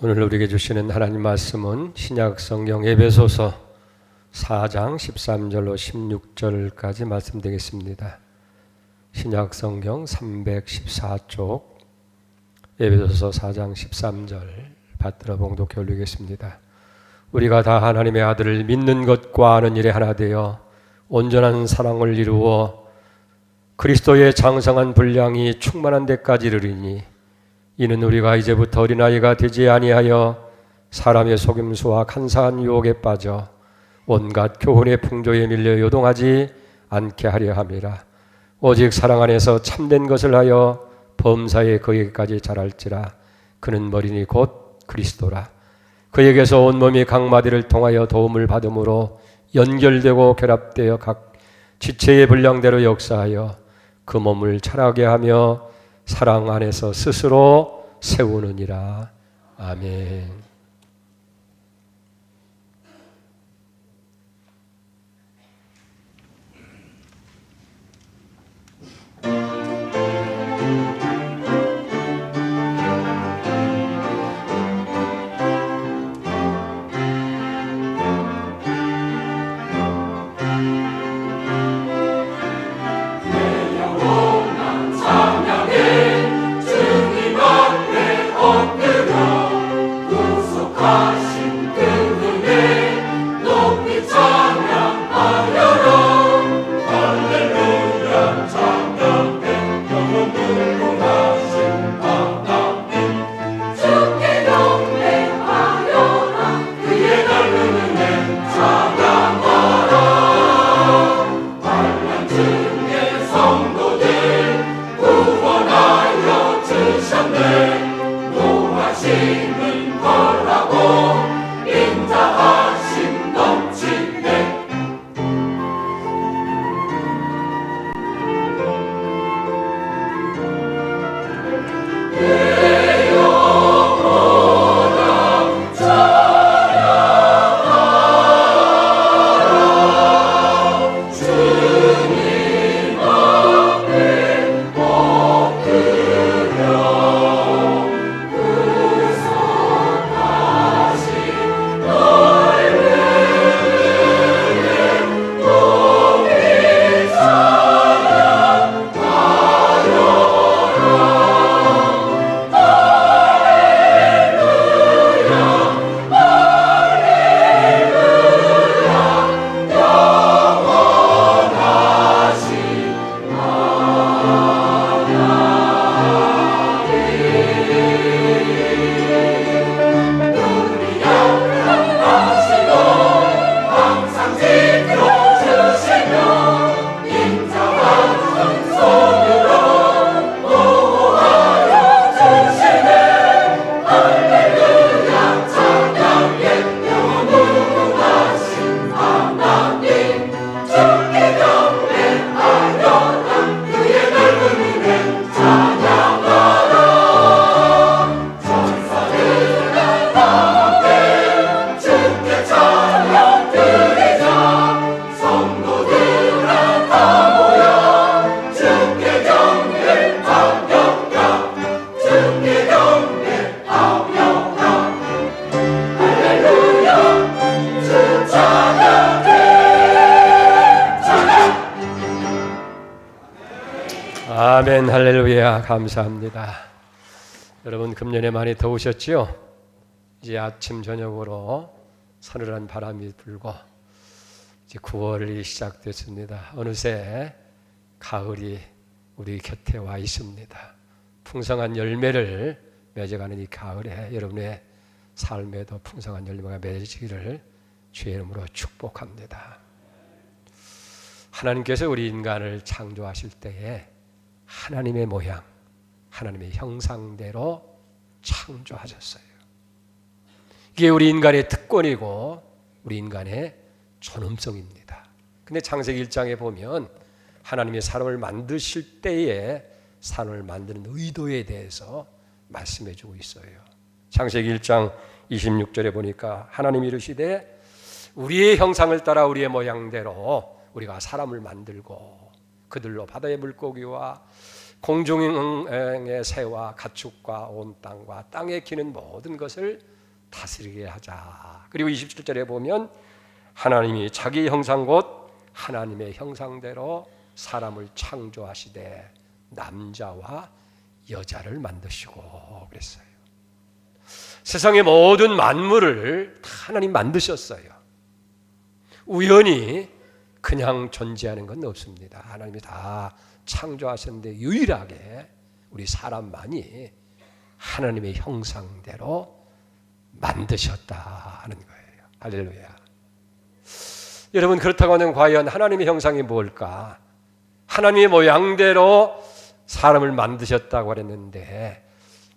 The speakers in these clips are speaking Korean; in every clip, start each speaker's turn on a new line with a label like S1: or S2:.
S1: 오늘 우리에게 주시는 하나님 말씀은 신약 성경 에베소서 4장 13절로 16절까지 말씀드리겠습니다. 신약 성경 314쪽 에베소서 4장 13절 받들어 봉독해 올리겠습니다. 우리가 다 하나님의 아들을 믿는 것과 아는 일에 하나 되어 온전한 사랑을 이루어 그리스도의 장성한 분량이 충만한 데까지 이르리니 이는 우리가 이제부터 어린아이가 되지 아니하여 사람의 속임수와 간사한 유혹에 빠져 온갖 교훈의 풍조에 밀려 요동하지 않게 하려 함이라. 오직 사랑 안에서 참된 것을 하여 범사에 그에게까지 자랄지라. 그는 머리니 곧 그리스도라. 그에게서 온몸이 각 마디를 통하여 도움을 받음으로 연결되고 결합되어 각 지체의 분량대로 역사하여 그 몸을 자라게 하며 사랑 안에서 스스로 세우느니라. 아멘. 아멘. 할렐루야. 감사합니다. 여러분 금년에 많이 더우셨지요? 이제 아침 저녁으로 서늘한 바람이 불고 이제 9월이 시작됐습니다. 어느새 가을이 우리 곁에 와 있습니다. 풍성한 열매를 맺어가는 이 가을에 여러분의 삶에도 풍성한 열매가 맺어지기를 주의 이름으로 축복합니다. 하나님께서 우리 인간을 창조하실 때에 하나님의 모양, 하나님의 형상대로 창조하셨어요. 이게 우리 인간의 특권이고 우리 인간의 존엄성입니다. 근데 창세기 1장에 보면 하나님이 사람을 만드실 때에 사람을 만드는 의도에 대해서 말씀해 주고 있어요. 창세기 1장 26절에 보니까 하나님이 이르시되 우리의 형상을 따라 우리의 모양대로 우리가 사람을 만들고 그들로 바다의 물고기와 공중의 새와 가축과 온 땅과 땅에 기는 모든 것을 다스리게 하자. 그리고 27절에 보면 하나님이 자기 형상 곧 하나님의 형상대로 사람을 창조하시되 남자와 여자를 만드시고 그랬어요. 세상의 모든 만물을 다 하나님 만드셨어요. 우연히 그냥 존재하는 건 없습니다. 하나님이 다 창조하셨는데 유일하게 우리 사람만이 하나님의 형상대로 만드셨다 하는 거예요. 할렐루야. 여러분, 그렇다고 하면 과연 하나님의 형상이 뭘까? 하나님의 모양대로 사람을 만드셨다고 그랬는데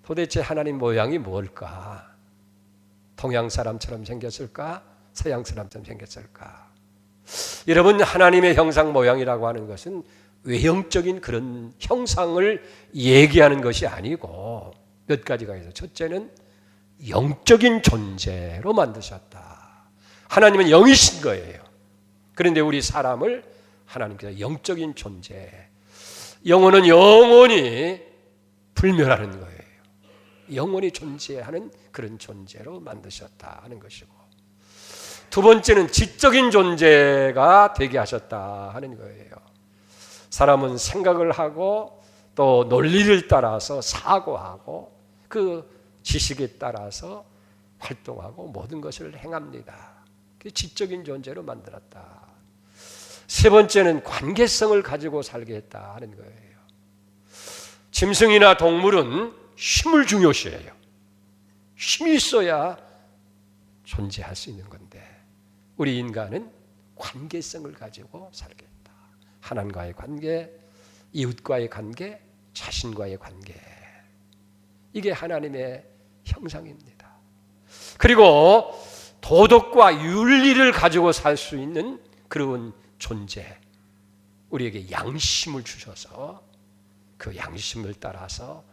S1: 도대체 하나님 모양이 뭘까? 동양 사람처럼 생겼을까? 서양 사람처럼 생겼을까? 여러분, 하나님의 형상 모양이라고 하는 것은 외형적인 그런 형상을 얘기하는 것이 아니고 몇 가지가 있어요. 첫째는 영적인 존재로 만드셨다. 하나님은 영이신 거예요. 그런데 우리 사람을 하나님께서 영적인 존재, 영혼은 영원히 불멸하는 거예요. 영원히 존재하는 그런 존재로 만드셨다 하는 것이고, 두 번째는 지적인 존재가 되게 하셨다 하는 거예요. 사람은 생각을 하고 또 논리를 따라서 사고하고 그 지식에 따라서 활동하고 모든 것을 행합니다. 지적인 존재로 만들었다. 세 번째는 관계성을 가지고 살게 했다 하는 거예요. 짐승이나 동물은 힘을 중요시해요. 힘이 있어야 존재할 수 있는 건데 우리 인간은 관계성을 가지고 살게 했다. 하나님과의 관계, 이웃과의 관계, 자신과의 관계. 이게 하나님의 형상입니다. 그리고 도덕과 윤리를 가지고 살 수 있는 그런 존재, 우리에게 양심을 주셔서 그 양심을 따라서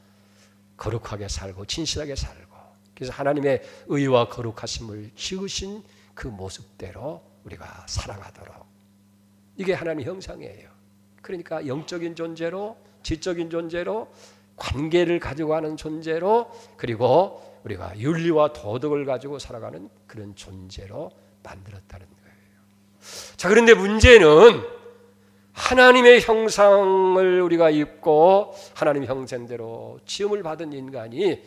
S1: 거룩하게 살고 진실하게 살고, 그래서 하나님의 의와 거룩하심을 지으신 그 모습대로 우리가 살아가도록, 이게 하나님의 형상이에요. 그러니까 영적인 존재로, 지적인 존재로, 관계를 가지고 하는 존재로, 그리고 우리가 윤리와 도덕을 가지고 살아가는 그런 존재로 만들었다는 거예요. 자, 그런데 문제는 하나님의 형상을 우리가 입고 하나님의 형상대로 지음을 받은 인간이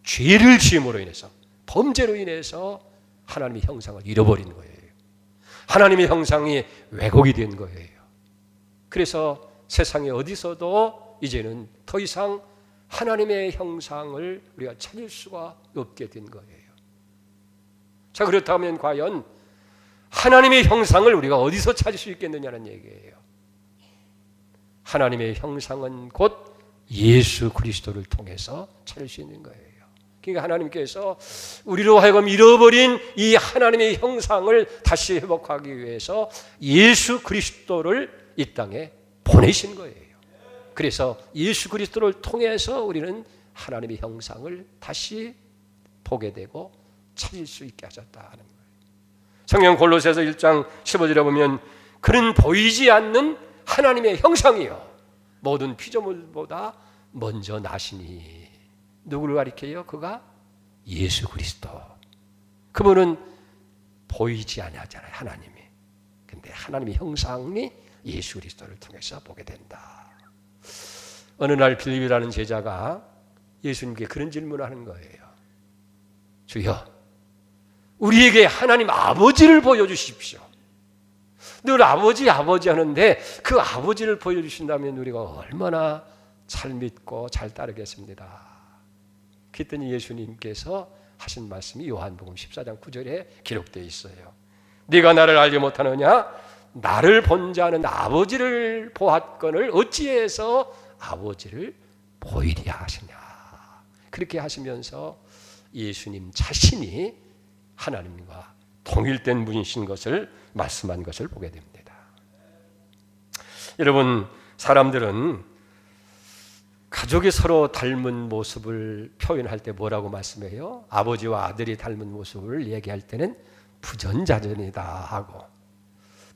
S1: 죄를 지음으로 인해서, 범죄로 인해서 하나님의 형상을 잃어버린 거예요. 하나님의 형상이 왜곡이 된 거예요. 그래서 세상에 어디서도 이제는 더 이상 하나님의 형상을 우리가 찾을 수가 없게 된 거예요. 자, 그렇다면 과연 하나님의 형상을 우리가 어디서 찾을 수 있겠느냐는 얘기예요. 하나님의 형상은 곧 예수 그리스도를 통해서 찾을 수 있는 거예요. 그러니까 하나님께서 우리로 하여금 잃어버린 이 하나님의 형상을 다시 회복하기 위해서 예수 그리스도를 이 땅에 보내신 거예요. 그래서 예수 그리스도를 통해서 우리는 하나님의 형상을 다시 보게 되고 찾을 수 있게 하셨다 하는 거예요. 성경 골로새서 1장 15절에 보면 그는 보이지 않는 하나님의 형상이요 모든 피조물보다 먼저 나시니, 누구를 가리켜요? 그가 예수 그리스도. 그분은 보이지 않잖아요, 하나님이. 근데 하나님의 형상이 예수 그리스도를 통해서 보게 된다. 어느 날 빌립이라는 제자가 예수님께 그런 질문을 하는 거예요. 주여, 우리에게 하나님 아버지를 보여주십시오. 늘 아버지 아버지 하는데 그 아버지를 보여주신다면 우리가 얼마나 잘 믿고 잘 따르겠습니다. 그랬더니 예수님께서 하신 말씀이 요한복음 14장 9절에 기록되어 있어요. 네가 나를 알지 못하느냐? 나를 본 자는 아버지를 보았거늘 어찌해서 아버지를 보이리야 하시냐. 그렇게 하시면서 예수님 자신이 하나님과 통일된 분이신 것을 말씀한 것을 보게 됩니다. 여러분, 사람들은 가족이 서로 닮은 모습을 표현할 때 뭐라고 말씀해요? 아버지와 아들이 닮은 모습을 얘기할 때는 부전자전이다 하고,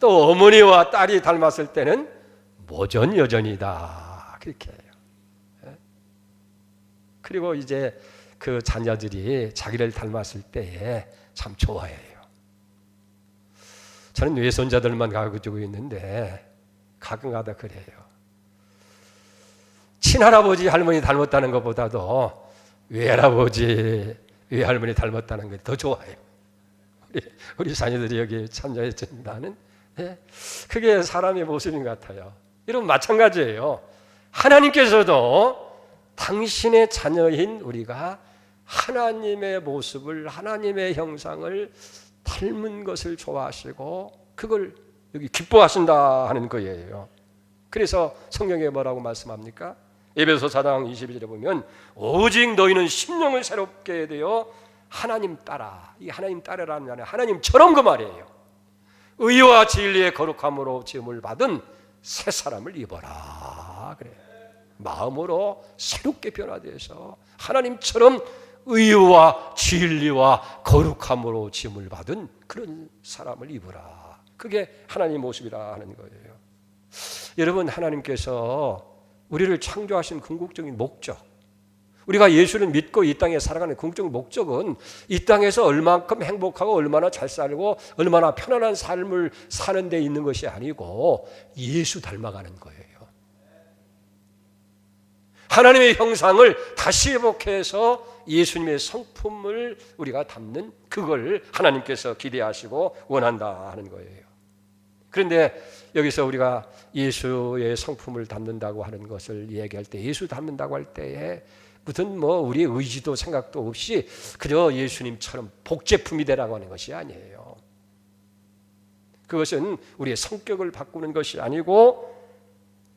S1: 또 어머니와 딸이 닮았을 때는 모전여전이다 그렇게 해요. 그리고 이제 그 자녀들이 자기를 닮았을 때에 참 좋아해요. 저는 외손자들만 가지고 있는데 가끔가다 그래요. 친할아버지 할머니 닮았다는 것보다도 외할아버지 외할머니 닮았다는 게 더 좋아요. 우리 자녀들이 여기 참여해 준다는, 그게 사람의 모습인 것 같아요. 여러분 마찬가지예요. 하나님께서도 당신의 자녀인 우리가 하나님의 모습을, 하나님의 형상을 닮은 것을 좋아하시고 그걸 여기 기뻐하신다 하는 거예요. 그래서 성경에 뭐라고 말씀합니까? 에베소 4장 22절에 보면 오직 너희는 심령을 새롭게 되어 하나님 따라, 이 하나님 따라라는 말은 하나님처럼 그 말이에요. 의와 진리의 거룩함으로 지음을 받은 새 사람을 입어라 그래. 마음으로 새롭게 변화돼서 하나님처럼 의와 진리와 거룩함으로 지음을 받은 그런 사람을 입으라. 그게 하나님의 모습이라 하는 거예요. 여러분, 하나님께서 우리를 창조하신 궁극적인 목적, 우리가 예수를 믿고 이 땅에 살아가는 궁극적인 목적은 이 땅에서 얼만큼 행복하고 얼마나 잘 살고 얼마나 편안한 삶을 사는 데 있는 것이 아니고 예수 닮아가는 거예요. 하나님의 형상을 다시 회복해서 예수님의 성품을 우리가 담는, 그걸 하나님께서 기대하시고 원한다 하는 거예요. 그런데 여기서 우리가 예수의 성품을 담는다고 하는 것을 얘기할 때, 예수 닮는다고 할 때에 무슨 우리의 의지도 생각도 없이 그저 예수님처럼 복제품이 되라고 하는 것이 아니에요. 그것은 우리의 성격을 바꾸는 것이 아니고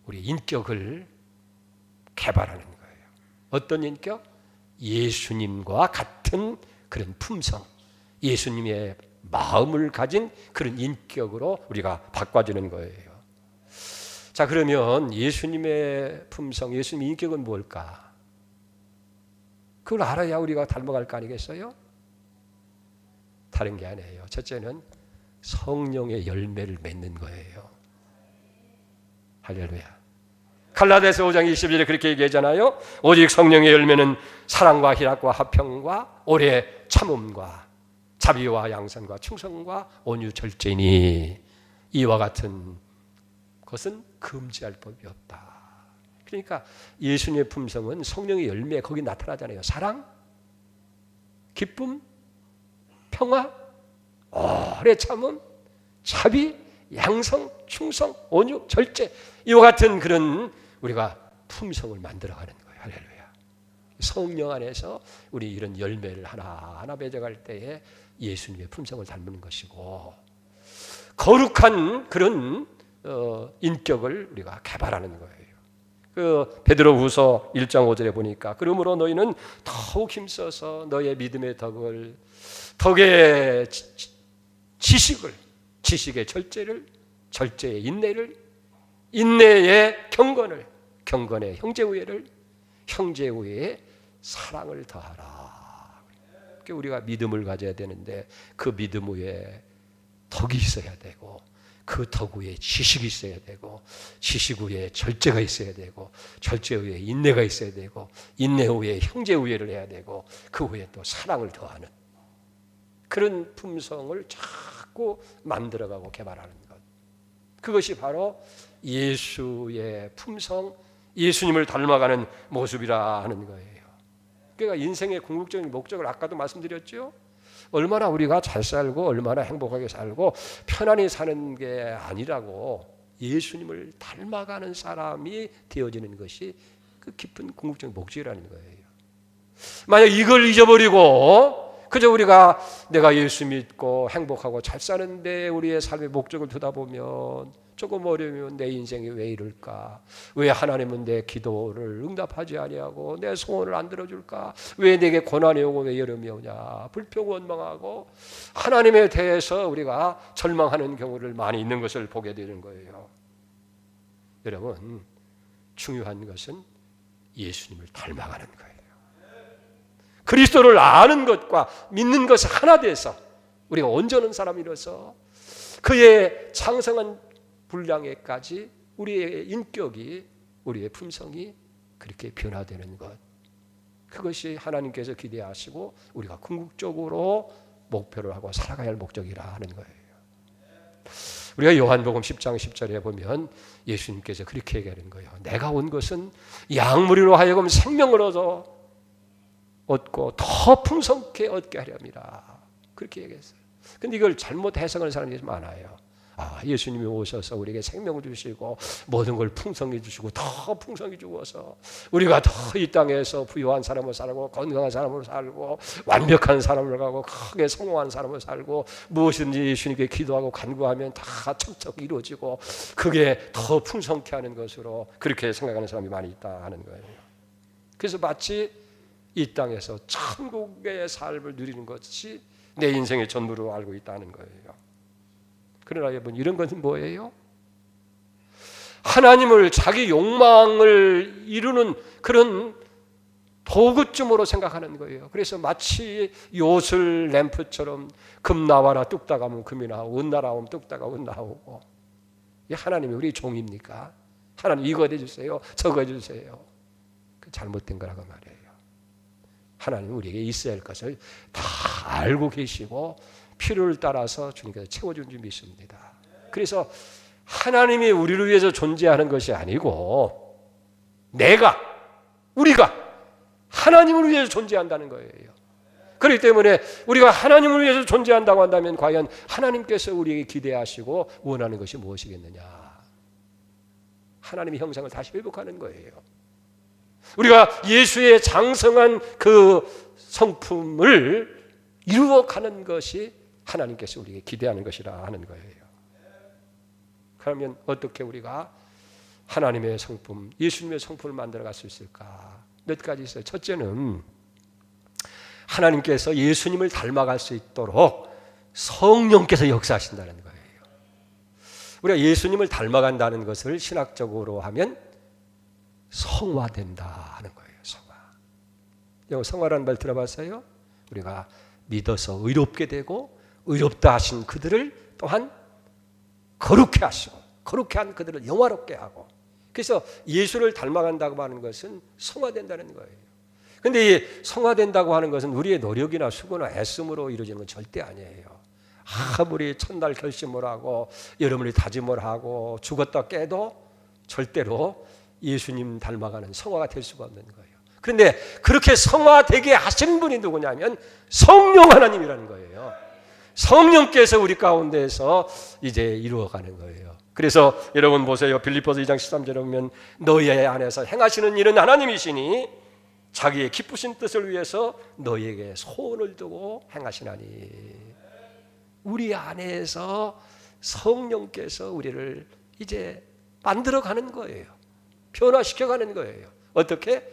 S1: 우리의 인격을 개발하는 거예요. 어떤 인격? 예수님과 같은 그런 품성, 예수님의 마음을 가진 그런 인격으로 우리가 바꿔주는 거예요. 자, 그러면 예수님의 품성, 예수님의 인격은 뭘까? 그걸 알아야 우리가 닮아갈 거 아니겠어요? 다른 게 아니에요. 첫째는 성령의 열매를 맺는 거예요. 할렐루야. 갈라디아서 5장 20절에 그렇게 얘기하잖아요. 오직 성령의 열매는 사랑과 희락과 화평과 오래 참음과 자비와 양선과 충성과 온유 절제니 이와 같은 것은 금지할 법이 없다. 그러니까 예수님의 품성은 성령의 열매, 거기 나타나잖아요. 사랑, 기쁨, 평화, 오래 참음, 자비, 양성, 충성, 온유, 절제, 이와 같은 그런 우리가 품성을 만들어가는 거예요. 할렐루야. 성령 안에서 우리 이런 열매를 하나하나 맺어갈 때에 예수님의 품성을 닮는 것이고, 거룩한 그런 인격을 우리가 개발하는 거예요. 그 베드로후서 1장 5절에 보니까 그러므로 너희는 더욱 힘써서 너의 믿음의 덕의 지식을, 지식의 절제를, 절제의 인내를, 인내의 경건을, 경건의 형제우애를, 형제우애의 사랑을 더하라. 그러니까 우리가 믿음을 가져야 되는데 그 믿음 위에 덕이 있어야 되고, 그 덕 위에 지식이 있어야 되고, 지식 위에 절제가 있어야 되고, 절제 위에 인내가 있어야 되고, 인내 위에 형제 우애를 해야 되고, 그 후에 또 사랑을 더하는 그런 품성을 자꾸 만들어가고 개발하는 것, 그것이 바로 예수의 품성, 예수님을 닮아가는 모습이라 하는 거예요. 그러니까 인생의 궁극적인 목적을 아까도 말씀드렸죠. 얼마나 우리가 잘 살고 얼마나 행복하게 살고 편안히 사는 게 아니라고 예수님을 닮아가는 사람이 되어지는 것이 그 깊은 궁극적인 목적이라는 거예요. 만약 이걸 잊어버리고 그저 우리가 내가 예수 믿고 행복하고 잘 사는데 우리의 삶의 목적을 두다 보면 조금 어려우면 내 인생이 왜 이럴까? 왜 하나님은 내 기도를 응답하지 아니하고 내 소원을 안 들어줄까? 왜 내게 고난이 오고 왜 여름이 오냐? 불평 원망하고 하나님에 대해서 우리가 절망하는 경우를 많이 있는 것을 보게 되는 거예요. 여러분, 중요한 것은 예수님을 닮아가는 거예요. 그리스도를 아는 것과 믿는 것이 하나 돼서 우리가 온전한 사람이라서 그의 창성한 분량에까지 우리의 인격이, 우리의 품성이 그렇게 변화되는 것, 그것이 하나님께서 기대하시고 우리가 궁극적으로 목표를 하고 살아가야 할 목적이라 하는 거예요. 우리가 요한복음 10장 10절에 보면 예수님께서 그렇게 얘기하는 거예요. 내가 온 것은 양무리로 하여금 생명을 얻고 더 풍성케 얻게 하렵니다. 그렇게 얘기했어요. 근데 이걸 잘못 해석하는 사람들이 많아요. 예수님이 오셔서 우리에게 생명을 주시고 모든 걸 풍성히 주시고 더 풍성히 주어서 우리가 더 이 땅에서 부유한 사람으로 살고 건강한 사람으로 살고 완벽한 사람으로 가고 크게 성공한 사람으로 살고 무엇이든지 예수님께 기도하고 간구하면 다 척척 이루어지고 그게 더 풍성케 하는 것으로 그렇게 생각하는 사람이 많이 있다 하는 거예요. 그래서 마치 이 땅에서 천국의 삶을 누리는 것이 내 인생의 전부로 알고 있다는 거예요. 그러나 여러분, 이런 것은 뭐예요? 하나님을 자기 욕망을 이루는 그런 도구쯤으로 생각하는 거예요. 그래서 마치 요술 램프처럼 금 나와라 뚝딱 하면 금이 나오고 은 나라오면 뚝딱 하면 은 나오고. 이 하나님이 우리 종입니까? 하나님 이거 해주세요, 저거 해주세요. 그 잘못된 거라고 말이에요. 하나님 우리에게 있어야 할 것을 다 알고 계시고 필요를 따라서 주님께서 채워준 줄 믿습니다. 그래서 하나님이 우리를 위해서 존재하는 것이 아니고 우리가 하나님을 위해서 존재한다는 거예요. 그렇기 때문에 우리가 하나님을 위해서 존재한다고 한다면 과연 하나님께서 우리에게 기대하시고 원하는 것이 무엇이겠느냐? 하나님의 형상을 다시 회복하는 거예요. 우리가 예수의 장성한 그 성품을 이루어가는 것이 하나님께서 우리에게 기대하는 것이라 하는 거예요. 그러면 어떻게 우리가 하나님의 성품, 예수님의 성품을 만들어갈 수 있을까? 몇 가지 있어요. 첫째는 하나님께서 예수님을 닮아갈 수 있도록 성령께서 역사하신다는 거예요. 우리가 예수님을 닮아간다는 것을 신학적으로 하면 성화된다 하는 거예요. 성화. 성화라는 말 들어봤어요? 우리가 믿어서 의롭게 되고 의롭다 하신 그들을 또한 거룩해 하시고 거룩해 한 그들을 영화롭게 하고, 그래서 예수를 닮아간다고 하는 것은 성화된다는 거예요. 그런데 이 성화된다고 하는 것은 우리의 노력이나 수고나 애씀으로 이루어지는 건 절대 아니에요. 아무리 첫날 결심을 하고 여러분이 다짐을 하고 죽었다 깨도 절대로 예수님 닮아가는 성화가 될 수가 없는 거예요. 그런데 그렇게 성화되게 하시는 분이 누구냐면 성령 하나님이라는 거예요. 성령께서 우리 가운데에서 이제 이루어가는 거예요. 그래서 여러분 보세요. 빌립보서 2장 13절에 보면 너희 안에서 행하시는 일은 하나님이시니 자기의 기쁘신 뜻을 위해서 너희에게 소원을 두고 행하시나니. 우리 안에서 성령께서 우리를 이제 만들어가는 거예요. 변화시켜가는 거예요. 어떻게?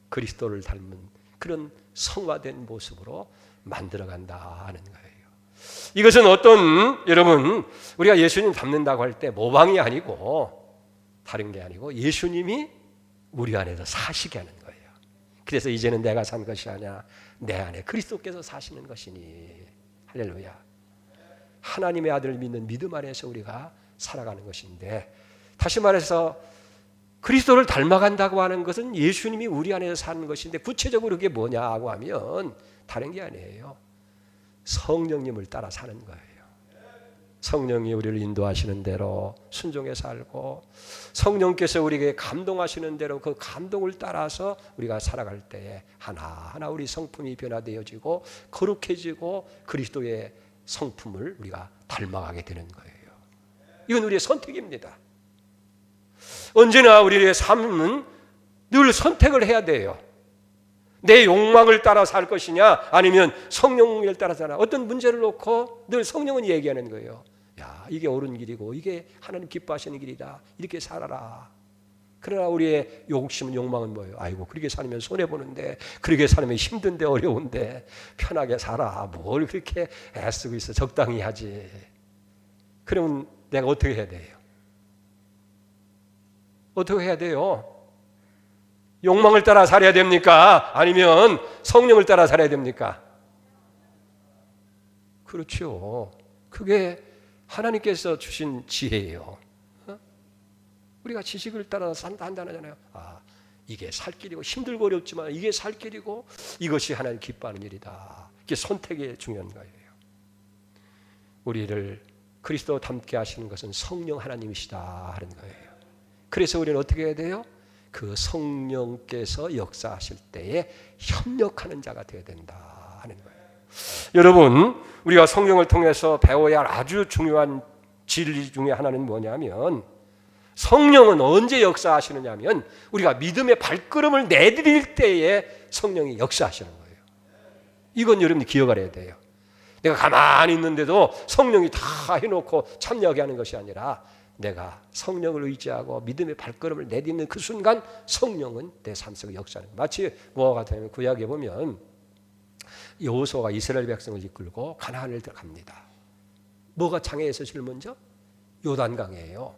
S1: 그리스도를 닮은 그런 성화된 모습으로 만들어간다 하는 거예요. 이것은 여러분 우리가 예수님 닮는다고 할 때 모방이 아니고 다른 게 아니고 예수님이 우리 안에서 사시게 하는 거예요. 그래서 이제는 내가 산 것이 아니라 내 안에 그리스도께서 사시는 것이니. 할렐루야. 하나님의 아들을 믿는 믿음 안에서 우리가 살아가는 것인데, 다시 말해서 그리스도를 닮아간다고 하는 것은 예수님이 우리 안에서 사는 것인데 구체적으로 그게 뭐냐고 하면 다른 게 아니에요. 성령님을 따라 사는 거예요. 성령이 우리를 인도하시는 대로 순종해 살고 성령께서 우리에게 감동하시는 대로 그 감동을 따라서 우리가 살아갈 때에 하나하나 우리 성품이 변화되어지고 거룩해지고 그리스도의 성품을 우리가 닮아가게 되는 거예요. 이건 우리의 선택입니다. 언제나 우리의 삶은 늘 선택을 해야 돼요. 내 욕망을 따라 살 것이냐 아니면 성령을 따라 살아. 어떤 문제를 놓고 늘 성령은 얘기하는 거예요. 야, 이게 옳은 길이고 이게 하나님 기뻐하시는 길이다. 이렇게 살아라. 그러나 우리의 욕심은 욕망은 뭐예요? 아이고 그렇게 살면 손해보는데, 그렇게 살면 힘든데 어려운데 편하게 살아. 뭘 그렇게 애쓰고 있어. 적당히 하지. 그러면 내가 어떻게 해야 돼요? 어떻게 해야 돼요? 욕망을 따라 살아야 됩니까? 아니면 성령을 따라 살아야 됩니까? 그렇죠. 그게 하나님께서 주신 지혜예요. 우리가 지식을 따라 산다 한다잖아요. 이게 살 길이고 힘들고 어렵지만 이게 살 길이고 이것이 하나님 기뻐하는 일이다. 이게 선택이 중요한 거예요. 우리를 그리스도와 닮게 하시는 것은 성령 하나님이시다 하는 거예요. 그래서 우리는 어떻게 해야 돼요? 그 성령께서 역사하실 때에 협력하는 자가 되어야 된다 하는 거예요. 여러분, 우리가 성령을 통해서 배워야 할 아주 중요한 진리 중에 하나는 뭐냐면, 성령은 언제 역사하시느냐면 우리가 믿음의 발걸음을 내디딜 때에 성령이 역사하시는 거예요. 이건 여러분이 기억을 해야 돼요. 내가 가만히 있는데도 성령이 다 해놓고 참여하게 하는 것이 아니라 내가 성령을 의지하고 믿음의 발걸음을 내딛는 그 순간 성령은 내 삶 속에 역사하는 거예요. 마치 뭐와 같으면 구약에 보면 여호수아가 이스라엘 백성을 이끌고 가나안을 들어갑니다. 뭐가 장애에서 제일 먼저? 요단강이에요.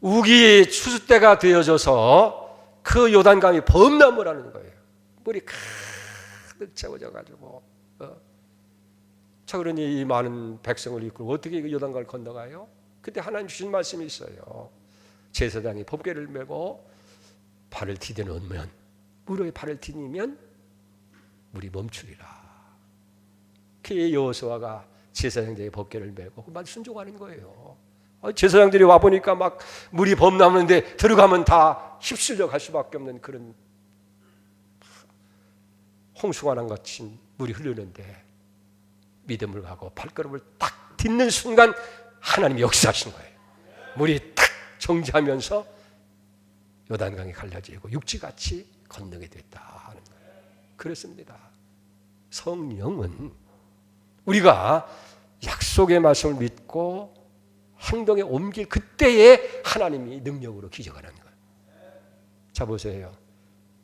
S1: 우기 추수 때가 되어져서 그 요단강이 범람을 거예요. 물이 가득 채워져가지고 자, 그러니 이 많은 백성을 이끌고 어떻게 그 요단강을 건너가요? 그때 하나님 주신 말씀이 있어요. 제사장이 법궤를 메고 발을 디뎌놓으면, 무릎에 발을 디디면 물이 멈추리라. 그의 여호수아가 제사장들의 법궤를 메고 그 말 순종하는 거예요. 제사장들이 와 보니까 막 물이 범람하는데 들어가면 다 휩쓸려 갈 수밖에 없는 그런 홍수가 같이 물이 흐르는데 믿음을 가고 발걸음을 딱 딛는 순간 하나님이 역사하신 거예요. 물이 딱 정지하면서 요단강이 갈라지고 육지같이 건너게 됐다 하는 거예요. 그렇습니다. 성령은 우리가 약속의 말씀을 믿고 행동에 옮길 그때에 하나님이 능력으로 기적을 하는 거예요. 자, 보세요.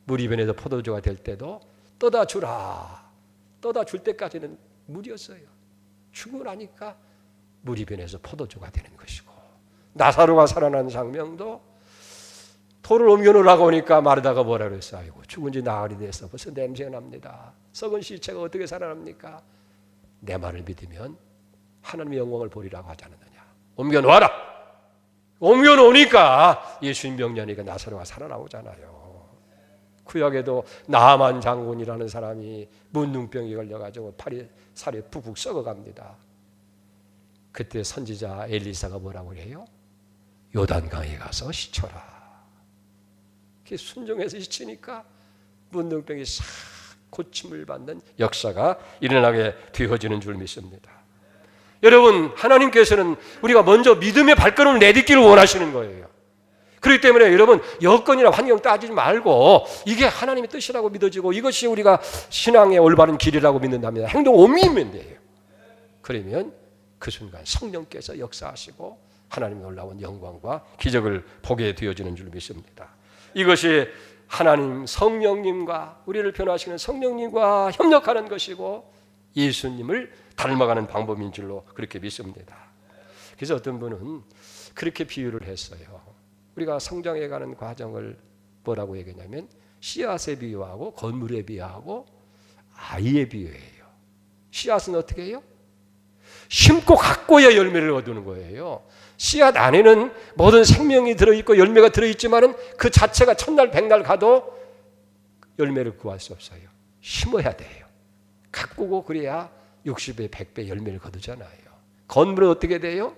S1: 물이변에서 포도주가 될 때도 떠다 주라. 떠다 줄 때까지는 물이었어요. 죽고 나니까 물이변에서 포도주가 되는 것이고, 나사로가 살아난 장면도 돌을 옮겨놓으라고 하니까 마르다가 뭐라 그랬어요? 아이고, 죽은 지 나흘이 돼서 벌써 냄새가 납니다. 썩은 시체가 어떻게 살아납니까? 내 말을 믿으면 하나님의 영광을 보리라고 하지 않았느냐. 옮겨놓아라. 옮겨놓으니까 예수님 병자니까 나사로가 살아나오잖아요. 구약에도 나만 장군이라는 사람이 문둥병이 걸려가지고 팔이 살이 푹푹 썩어갑니다. 그때 선지자 엘리사가 뭐라고 해요? 요단강에 가서 씻쳐라. 순종해서 씻으니까 문둥병이 싹 고침을 받는 역사가 일어나게 되어지는 줄 믿습니다. 여러분, 하나님께서는 우리가 먼저 믿음의 발걸음을 내딛기를 원하시는 거예요. 그렇기 때문에 여러분, 여건이나 환경 따지지 말고 이게 하나님의 뜻이라고 믿어지고 이것이 우리가 신앙의 올바른 길이라고 믿는다면 행동 옮기면 돼요. 그러면 그 순간 성령께서 역사하시고 하나님의 놀라운 영광과 기적을 보게 되어지는 줄 믿습니다. 이것이 하나님 성령님과 우리를 변화하시는 성령님과 협력하는 것이고 예수님을 닮아가는 방법인 줄로 그렇게 믿습니다. 그래서 어떤 분은 그렇게 비유를 했어요. 우리가 성장해가는 과정을 뭐라고 얘기하냐면 씨앗에 비유하고 건물에 비유하고 아이에 비유해요. 씨앗은 어떻게 해요? 심고 가꿔야 열매를 거두는 거예요. 씨앗 안에는 모든 생명이 들어있고 열매가 들어있지만은 그 자체가 천날 백날 가도 열매를 구할 수 없어요. 심어야 돼요. 가꾸고 그래야 60배 100배 열매를 거두잖아요. 건물은 어떻게 돼요?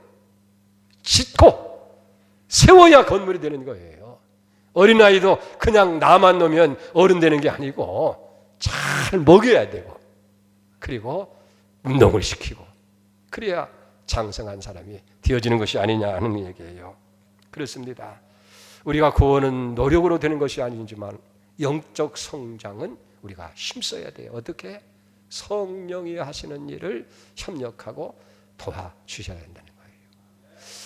S1: 짓고 세워야 건물이 되는 거예요. 어린아이도 그냥 나만 놓으면 어른 되는 게 아니고 잘 먹여야 되고 그리고 운동을 시키고 그래야 장성한 사람이 되어지는 것이 아니냐 하는 얘기예요. 그렇습니다. 우리가 구원은 노력으로 되는 것이 아니지만 영적 성장은 우리가 힘써야 돼요. 어떻게? 성령이 하시는 일을 협력하고 도와주셔야 된다는 거예요.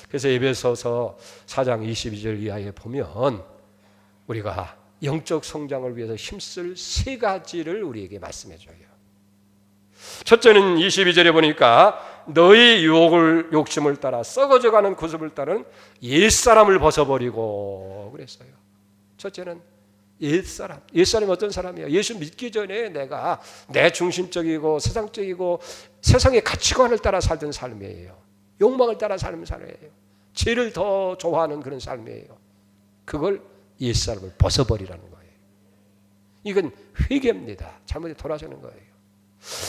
S1: 그래서 에베소서 4장 22절 이하에 보면 우리가 영적 성장을 위해서 힘쓸 세 가지를 우리에게 말씀해 줘요. 첫째는 22절에 보니까 너희 유혹을 욕심을 따라 썩어져가는 구습을 따른 옛사람을 벗어버리고 그랬어요. 첫째는 옛사람. 옛사람이 어떤 사람이에요? 예수 믿기 전에 내가 내 중심적이고 세상적이고 세상의 가치관을 따라 살던 삶이에요. 욕망을 따라 사는 삶이에요. 죄를 더 좋아하는 그런 삶이에요. 그걸 옛사람을 벗어버리라는 거예요. 이건 회개입니다. 잘못에 돌아서는 거예요.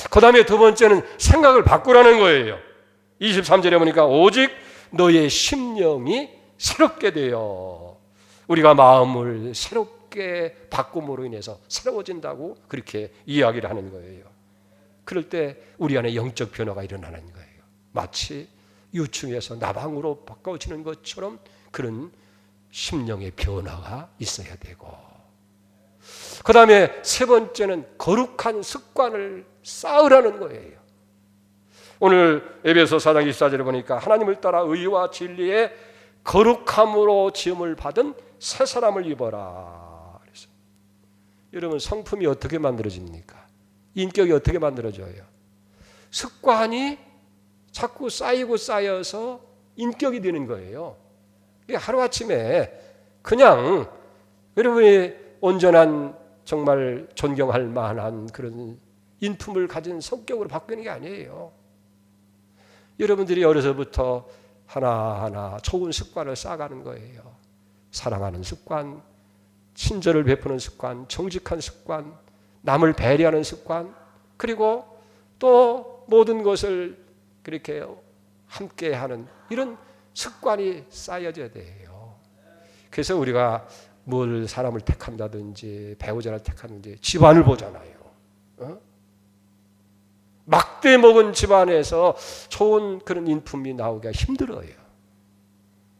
S1: 그 다음에 두 번째는 생각을 바꾸라는 거예요. 23절에 보니까 오직 너의 심령이 새롭게 되어, 우리가 마음을 새롭게 바꿈으로 인해서 새로워진다고 그렇게 이야기를 하는 거예요. 그럴 때 우리 안에 영적 변화가 일어나는 거예요. 마치 유충에서 나방으로 바꿔지는 것처럼 그런 심령의 변화가 있어야 되고, 그 다음에 세 번째는 거룩한 습관을 쌓으라는 거예요. 오늘 에베소 4장 24절에 보니까 하나님을 따라 의와 진리의 거룩함으로 지음을 받은 새 사람을 입어라. 그래서 여러분, 성품이 어떻게 만들어집니까? 인격이 어떻게 만들어져요? 습관이 자꾸 쌓이고 쌓여서 인격이 되는 거예요. 하루아침에 그냥 여러분이 온전한, 정말 존경할 만한 그런 인품을 가진 성격으로 바뀌는 게 아니에요. 여러분들이 어려서부터 하나하나 좋은 습관을 쌓아가는 거예요. 사랑하는 습관, 친절을 베푸는 습관, 정직한 습관, 남을 배려하는 습관, 그리고 또 모든 것을 그렇게 함께하는 이런 습관이 쌓여져야 돼요. 그래서 우리가 뭘 사람을 택한다든지 배우자를 택하는지 집안을 보잖아요. 막대 먹은 집안에서 좋은 그런 인품이 나오기가 힘들어요.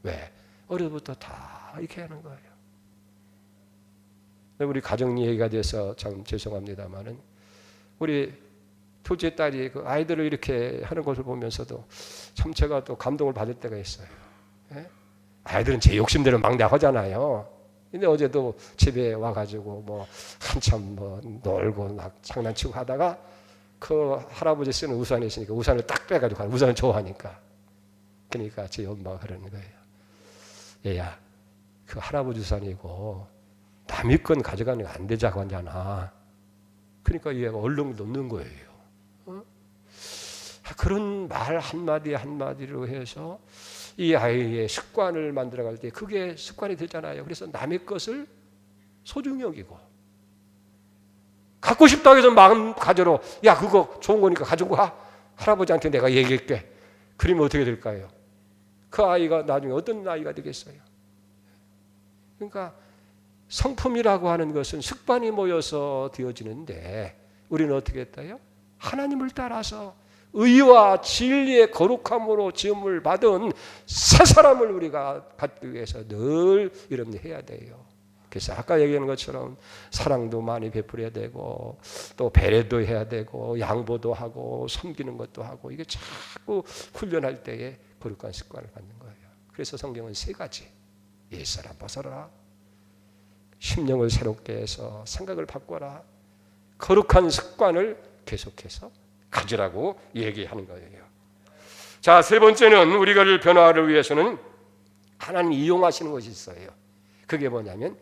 S1: 왜? 어려서부터 다 이렇게 하는 거예요. 우리 가정 얘기가 돼서 참 죄송합니다만은, 우리 둘째 딸이 그 아이들을 이렇게 하는 것을 보면서도 참 제가 또 감동을 받을 때가 있어요. 아이들은 제 욕심대로 막 나가잖아요. 근데 어제도 집에 와가지고 뭐 한참 뭐 놀고 막 장난치고 하다가 그 할아버지 쓰는 우산이 있으니까 우산을 딱 빼가지고 가요. 우산을 좋아하니까. 그러니까 제 엄마가 그러는 거예요. 얘야, 그 할아버지 우산이고 남의 건 가져가는 거 안 되자고 하잖아. 그러니까 얘가 얼른 놓는 거예요. 그런 말 한마디 한마디로 해서 이 아이의 습관을 만들어갈 때 그게 습관이 되잖아요. 그래서 남의 것을 소중히 여기고, 갖고 싶다고 해서 마음 가져로, 야 그거 좋은 거니까 가지고 가, 할아버지한테 내가 얘기할게. 그러면 어떻게 될까요? 그 아이가 나중에 어떤 아이가 되겠어요? 그러니까 성품이라고 하는 것은 습관이 모여서 되어지는데, 우리는 어떻게 했다요? 하나님을 따라서 의와 진리의 거룩함으로 지음을 받은 새 사람을 우리가 갖기 위해서 늘 이런 일 해야 돼요. 그래서 아까 얘기한 것처럼 사랑도 많이 베풀어야 되고, 또 배려도 해야 되고, 양보도 하고, 섬기는 것도 하고, 이게 자꾸 훈련할 때에 거룩한 습관을 갖는 거예요. 그래서 성경은 세 가지, 옛사람 벗어라, 심령을 새롭게 해서 생각을 바꿔라, 거룩한 습관을 계속해서 가지라고 얘기하는 거예요. 자, 세 번째는 우리가를 변화를 위해서는 하나님 이용하시는 것이 있어요. 그게 뭐냐면,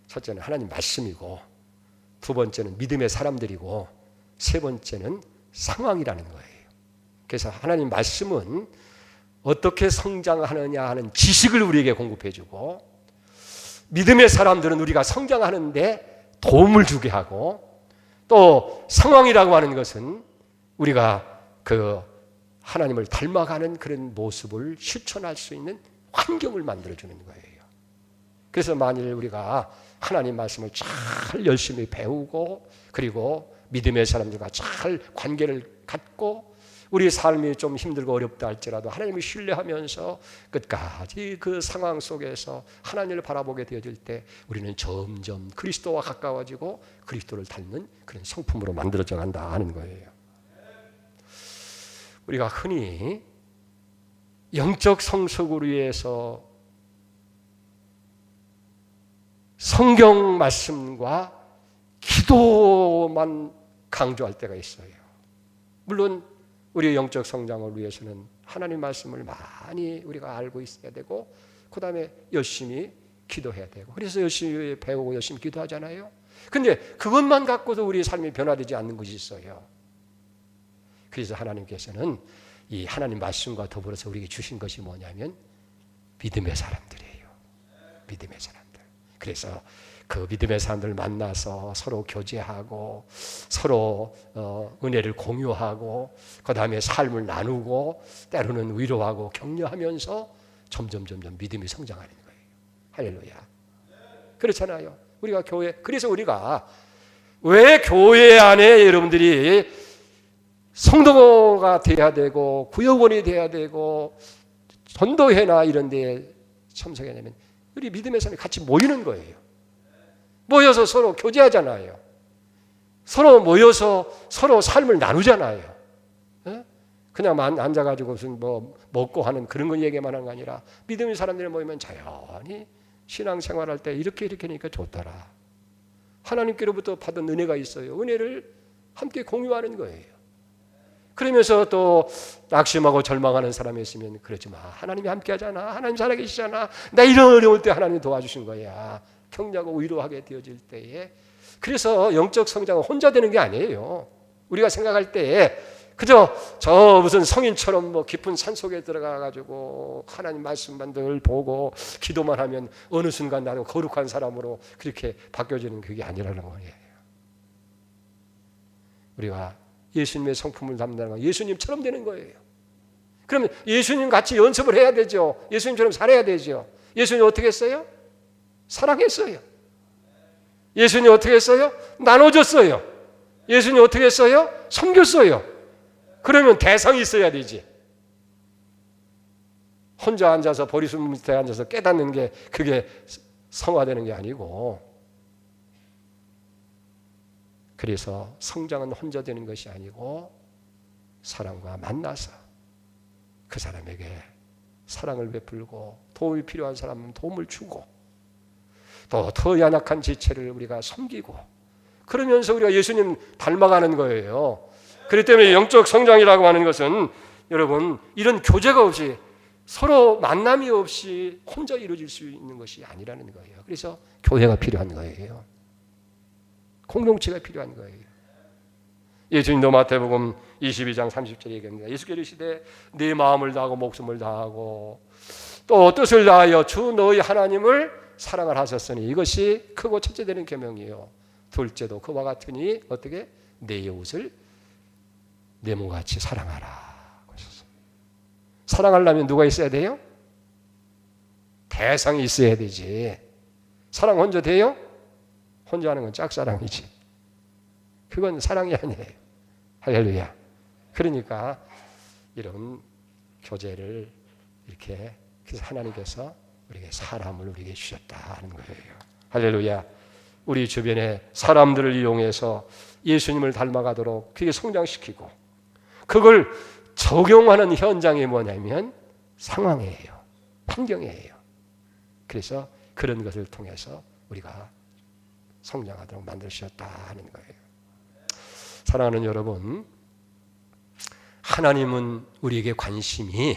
S1: 첫째는 하나님 말씀이고, 두 번째는 믿음의 사람들이고, 세 번째는 상황이라는 거예요. 그래서 하나님 말씀은 어떻게 성장하느냐 하는 지식을 우리에게 공급해주고, 믿음의 사람들은 우리가 성장하는데 도움을 주게 하고, 또 상황이라고 하는 것은 우리가 그 하나님을 닮아가는 그런 모습을 실천할 수 있는 환경을 만들어주는 거예요. 그래서 만일 우리가 하나님 말씀을 잘 열심히 배우고, 그리고 믿음의 사람들과 잘 관계를 갖고, 우리 삶이 좀 힘들고 어렵다 할지라도 하나님을 신뢰하면서 끝까지 그 상황 속에서 하나님을 바라보게 되어질 때, 우리는 점점 그리스도와 가까워지고 그리스도를 닮는 그런 성품으로 만들어져 간다 하는 거예요. 우리가 흔히 영적 성숙을 위해서 성경 말씀과 기도만 강조할 때가 있어요. 물론 우리의 영적 성장을 위해서는 하나님 말씀을 많이 우리가 알고 있어야 되고, 그 다음에 열심히 기도해야 되고, 그래서 열심히 배우고 열심히 기도하잖아요. 근데 그것만 갖고도 우리의 삶이 변화되지 않는 것이 있어요. 그래서 하나님께서는 이 하나님 말씀과 더불어서 우리에게 주신 것이 뭐냐면 믿음의 사람들이에요. 믿음의 사람들. 그래서 그 믿음의 사람들 만나서 서로 교제하고 서로 은혜를 공유하고 그 다음에 삶을 나누고 때로는 위로하고 격려하면서 점점 믿음이 성장하는 거예요. 할렐루야. 그렇잖아요. 우리가 교회, 그래서 우리가 왜 교회 안에 여러분들이 성도가 돼야 되고 구역원이 돼야 되고 전도회나 이런 데에 참석하냐면 우리 믿음의 사람이 같이 모이는 거예요. 모여서 서로 교제하잖아요. 서로 모여서 서로 삶을 나누잖아요. 그냥 앉아가지고 무슨 뭐 먹고 하는 그런 거 얘기만 하는 거 아니라 믿음의 사람들이 모이면 자연히 신앙생활할 때 이렇게 하니까 좋더라. 하나님께로부터 받은 은혜가 있어요. 은혜를 함께 공유하는 거예요. 그러면서 또 낙심하고 절망하는 사람이 있으면 그러지 마. 하나님이 함께 하잖아. 하나님 살아계시잖아. 나 이런 어려울 때 하나님이 도와주신 거야. 격려하고 위로하게 되어질 때에. 그래서 영적 성장은 혼자 되는 게 아니에요. 우리가 생각할 때 그저 저 무슨 성인처럼 뭐 깊은 산속에 들어가가지고 하나님 말씀만 늘 보고 기도만 하면 어느 순간 나는 거룩한 사람으로 그렇게 바뀌어지는 그게 아니라는 거예요. 우리가 예수님의 성품을 담는 건 예수님처럼 되는 거예요. 그러면 예수님 같이 연습을 해야 되죠. 예수님처럼 살아야 되죠. 예수님 어떻게 했어요? 사랑했어요. 예수님 어떻게 했어요? 나눠줬어요. 예수님 어떻게 했어요? 섬겼어요. 그러면 대상이 있어야 되지. 혼자 앉아서 보리숲 밑에 앉아서 깨닫는 게 그게 성화되는 게 아니고, 그래서 성장은 혼자 되는 것이 아니고 사람과 만나서 그 사람에게 사랑을 베풀고 도움이 필요한 사람은 도움을 주고 또 더 연약한 지체를 우리가 섬기고 그러면서 우리가 예수님 닮아가는 거예요. 그렇기 때문에 영적 성장이라고 하는 것은 여러분 이런 교제가 없이 서로 만남이 없이 혼자 이루어질 수 있는 것이 아니라는 거예요. 그래서 교회가 필요한 거예요. 공동체가 필요한 거예요. 예수님도 마태복음 22장 30절에 얘기합니다. 예수께서 이르시되 네 마음을 다하고 목숨을 다하고 또 뜻을 다하여 주 너희 하나님을 사랑을 하셨으니 이것이 크고 첫째 되는 계명이요. 둘째도 그와 같으니 어떻게 내 이웃을 내 몸같이 사랑하라. 사랑하려면 누가 있어야 돼요? 대상이 있어야 되지. 사랑 혼자 돼요? 혼자 하는 건 짝사랑이지. 그건 사랑이 아니에요. 할렐루야. 그러니까 이런 교제를 이렇게 그래서 하나님께서 우리에게 사람을 우리에게 주셨다는 거예요. 할렐루야. 우리 주변에 사람들을 이용해서 예수님을 닮아가도록 그게 성장시키고 그걸 적용하는 현장이 뭐냐면 상황이에요. 환경이에요. 그래서 그런 것을 통해서 우리가 성장하도록 만드셨다 하는 거예요. 사랑하는 여러분, 하나님은 우리에게 관심이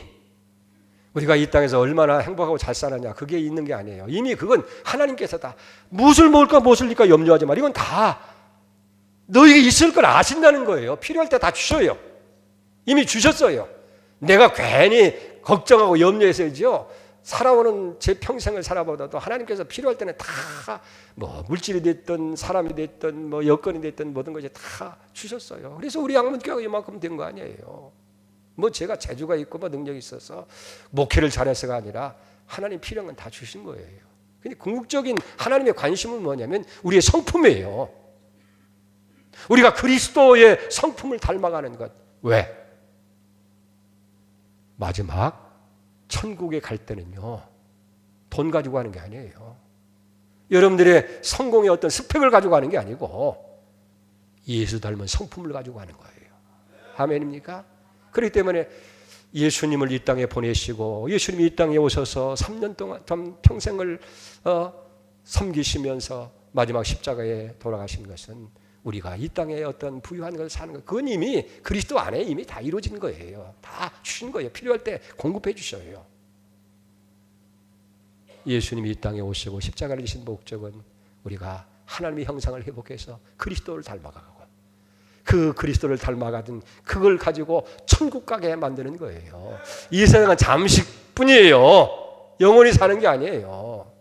S1: 우리가 이 땅에서 얼마나 행복하고 잘 살았냐 그게 있는 게 아니에요. 이미 그건 하나님께서 다 무엇을 먹을까 무엇을 입을까 염려하지 마. 이건 다 너에게 있을 걸 아신다는 거예요. 필요할 때 다 주셔요. 이미 주셨어요. 내가 괜히 걱정하고 염려해서죠. 살아오는 제 평생을 살아보다도 하나님께서 필요할 때는 다 뭐 물질이 됐든 사람이 됐든 뭐 여건이 됐든 모든 것이 다 주셨어요. 그래서 우리 양문교회가 이만큼 된 거 아니에요. 뭐 제가 재주가 있고 뭐 능력이 있어서 목회를 잘해서가 아니라 하나님 필요한 건 다 주신 거예요. 근데 궁극적인 하나님의 관심은 뭐냐면 우리의 성품이에요. 우리가 그리스도의 성품을 닮아가는 것. 왜? 마지막 천국에 갈 때는요 돈 가지고 가는 게 아니에요. 여러분들의 성공의 어떤 스펙을 가지고 가는 게 아니고 예수 닮은 성품을 가지고 가는 거예요. 아멘입니까? 그렇기 때문에 예수님을 이 땅에 보내시고 예수님이 이 땅에 오셔서 3년 동안 평생을 섬기시면서 마지막 십자가에 돌아가신 것은 우리가 이 땅에 어떤 부유한 것을 사는 것, 그건 이미 그리스도 안에 이미 다 이루어진 거예요. 다 주신 거예요. 필요할 때 공급해 주셔요. 예수님이 이 땅에 오시고 십자가를 지신 목적은 우리가 하나님의 형상을 회복해서 그리스도를 닮아가고 그 그리스도를 닮아가든 그걸 가지고 천국 가게 만드는 거예요. 이 세상은 잠시뿐이에요. 영원히 사는 게 아니에요.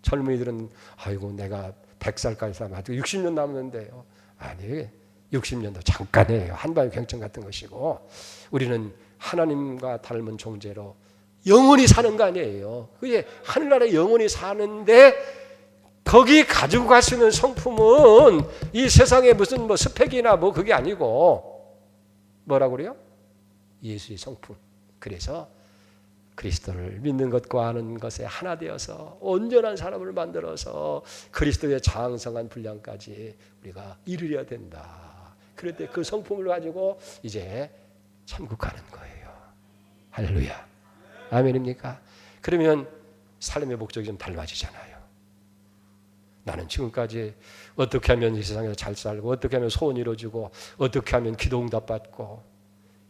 S1: 젊은이들은 아이고 내가 100살까지 살면 아직 60년 남았는데요. 아니 60년도 잠깐이에요. 한밤의 경청 같은 것이고 우리는 하나님과 닮은 존재로 영원히 사는 거 아니에요. 그게 하늘나라에 영원히 사는데 거기 가지고 갈 수 있는 성품은 이 세상에 무슨 뭐 스펙이나 뭐 그게 아니고 뭐라고 그래요? 예수의 성품. 그래서 그리스도를 믿는 것과 아는 것에 하나 되어서 온전한 사람을 만들어서 그리스도의 장성한 분량까지 우리가 이르려야 된다. 그럴 때 그 성품을 가지고 이제 천국 가는 거예요. 할렐루야. 아멘입니까? 그러면 삶의 목적이 좀 달라지잖아요. 나는 지금까지 어떻게 하면 이 세상에서 잘 살고 어떻게 하면 소원이 이루어지고 어떻게 하면 기도 응답받고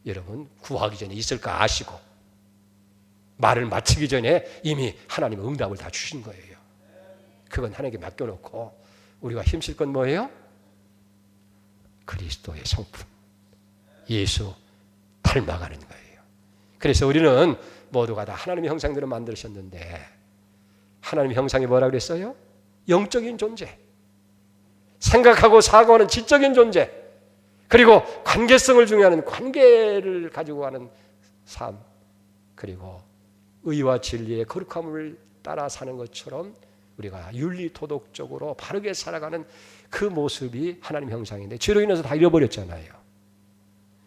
S1: 여러분 구하기 전에 있을 거 아시고 말을 마치기 전에 이미 하나님의 응답을 다 주신 거예요. 그건 하나님께 맡겨놓고 우리가 힘쓸 건 뭐예요? 그리스도의 성품, 예수 닮아가는 거예요. 그래서 우리는 모두가 다 하나님의 형상대로 만드셨는데 하나님의 형상이 뭐라고 그랬어요? 영적인 존재, 생각하고 사고하는 지적인 존재, 그리고 관계성을 중요하는 관계를 가지고 가는 삶, 그리고 의와 진리의 거룩함을 따라 사는 것처럼 우리가 윤리도덕적으로 바르게 살아가는 그 모습이 하나님 형상인데 죄로 인해서 다 잃어버렸잖아요.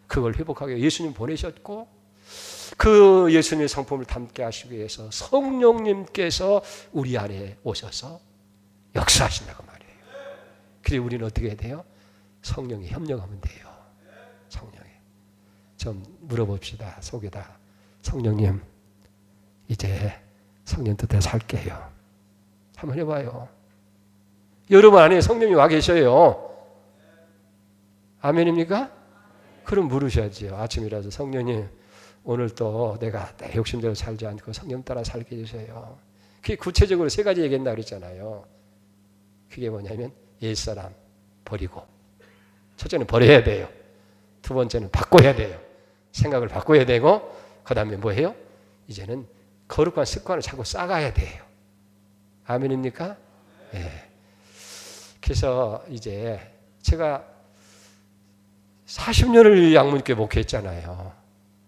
S1: 그걸 회복하기 위해 예수님 보내셨고 그 예수님의 성품을 담게 하시기 위해서 성령님께서 우리 안에 오셔서 역사하신다고 말이에요. 그리고 우리는 어떻게 해야 돼요? 성령이 협력하면 돼요. 성령이. 좀 물어봅시다. 속에다. 성령님 이제 성령 뜻대로 살게요. 한번 해봐요. 여러분 안에 성령이 와 계셔요. 아멘입니까? 그럼 물으셔야지요. 아침이라서 성령님 오늘 또 내가 내 욕심대로 살지 않고 성령 따라 살게 해주세요. 그게 구체적으로 세 가지 얘기했나 그랬잖아요. 그게 뭐냐면 옛사람 버리고 첫째는 버려야 돼요. 두 번째는 바꿔야 돼요. 생각을 바꿔야 되고 그 다음에 뭐예요? 이제는 거룩한 습관을 자꾸 쌓아야 돼요. 아멘입니까? 네. 그래서 이제 제가 40년을 양문교회 목회했잖아요.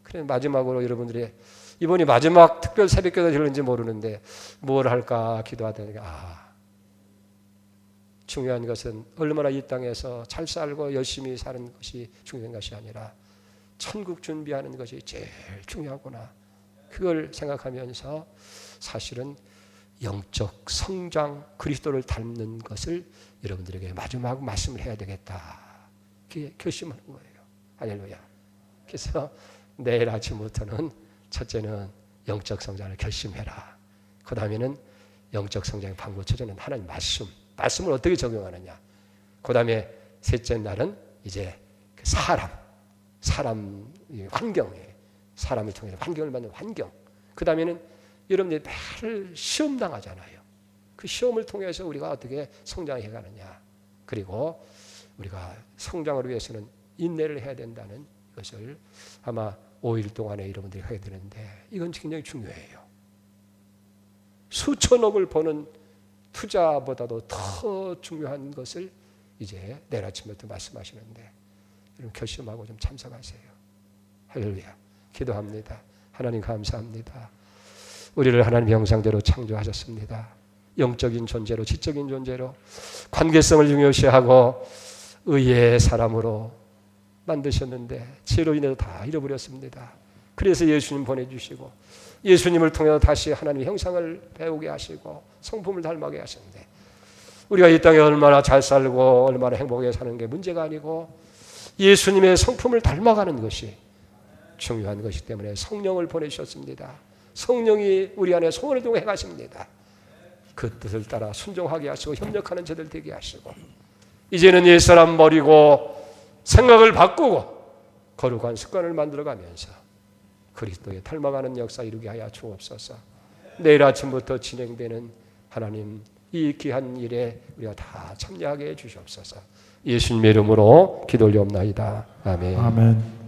S1: 그래 마지막으로 여러분들이 이번이 마지막 특별 새벽기도가 될는지 모르는데 뭘 할까 기도하다가 중요한 것은 얼마나 이 땅에서 잘 살고 열심히 사는 것이 중요한 것이 아니라 천국 준비하는 것이 제일 중요하구나. 그걸 생각하면서 사실은 영적 성장, 그리스도를 닮는 것을 여러분들에게 마지막 말씀을 해야 되겠다. 그게 결심하는 거예요. 할렐루야. 그래서 내일 아침부터는 첫째는 영적 성장을 결심해라. 그 다음에는 영적 성장의 방법, 첫째는 하나님 말씀을 어떻게 적용하느냐. 그 다음에 셋째 날은 이제 사람 환경에 사람을 통해 환경을 만든 환경. 그 다음에는 여러분들이 매일 시험 당하잖아요. 그 시험을 통해서 우리가 어떻게 성장해 가느냐. 그리고 우리가 성장을 위해서는 인내를 해야 된다는 것을 아마 5일 동안에 여러분들이 해야 되는데 이건 굉장히 중요해요. 수천억을 버는 투자보다도 더 중요한 것을 이제 내일 아침부터 말씀하시는데 여러분 결심하고 좀 참석하세요. 할렐루야. 기도합니다. 하나님 감사합니다. 우리를 하나님 형상대로 창조하셨습니다. 영적인 존재로 지적인 존재로 관계성을 중요시하고 의의 사람으로 만드셨는데 죄로 인해서 다 잃어버렸습니다. 그래서 예수님 보내주시고 예수님을 통해서 다시 하나님의 형상을 배우게 하시고 성품을 닮아게 하셨는데 우리가 이 땅에 얼마나 잘 살고 얼마나 행복하게 사는 게 문제가 아니고 예수님의 성품을 닮아가는 것이 중요한 것이기 때문에 성령을 보내주셨습니다. 성령이 우리 안에 소원을 통해 가십니다. 그 뜻을 따라 순종하게 하시고 협력하는 저들 되게 하시고 이제는 옛사람 버리고 생각을 바꾸고 거룩한 습관을 만들어가면서 그리스도에 닮아가는 역사 이루게 하여 주옵소서. 내일 아침부터 진행되는 하나님 이 귀한 일에 우리가 다 참여하게 해 주시옵소서. 예수님의 이름으로 기도 올리옵나이다. 아멘.
S2: 아멘.